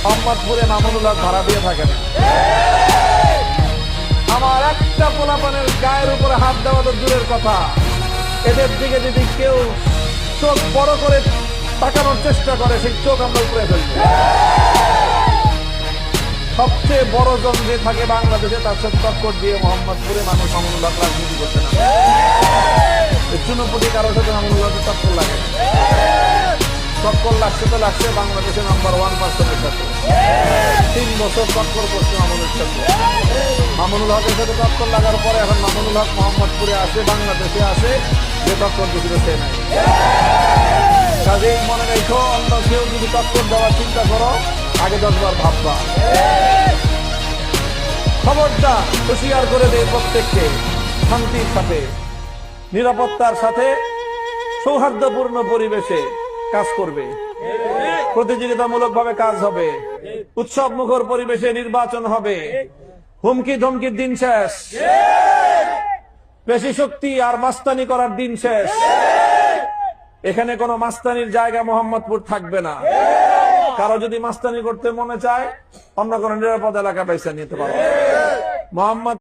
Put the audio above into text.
মোহাম্মদপুরে মামুনুল্লাহ ভাড়া দিয়ে থাকে না। আমার একটা পোলাপানের গায়ের উপরে হাত দেওয়া তো দূরের কথা, এদের দিকে যদি কেউ চোখ বড় করে তাকানোর চেষ্টা করে সেই চোখ আমরা উপরে ফেলবো। সবচেয়ে বড় জন যে থাকে বাংলাদেশে তার সাথে টক্কর দিয়ে মোহাম্মদপুরে মানুষ মামুনুল্লাহ রাজনীতি করতে না। চুনোপুটি কারোর সাথে মামুনুল্লাহ টক্কর লাগে, টক্কর লাগছে তো লাগছে বাংলাদেশের নাম্বার 1% সাথে। 3 বছর টক্কর করছে মামুনুল সাথে। মামুনুল হকের সাথে টক্কর লাগার পরে এখন মামুনুল হক মোহাম্মদপুরে আসে, বাংলাদেশে আসে, যে টক্কর দিছিল সে নাই। কাজেই মনে রেখো, অন্য কেউ যদি টক্কর দেওয়ার চিন্তা করো আগে 10 বার ভাববা। খবরদার হুঁশিয়ার করে দেয় প্রত্যেককে, শান্তির সাথে, নিরাপত্তার সাথে, সৌহার্দ্যপূর্ণ পরিবেশে কাজ করবে, প্রতিযোগিতামূলক ভাবে কাজ হবে, উৎসব মুখর পরিবেশে নির্বাচন হবে। হুমকি ধমকির দিন শেষ, পেশি শক্তি আর মাস্তানি করার দিন শেষ। এখানে কোনো মাস্তানির জায়গা মোহাম্মদপুর থাকবে না। কারো যদি মাস্তানি করতে মনে চায় অন্য কোনো নিরাপদ এলাকা পয়সা নিতে পারো। মোহাম্মদ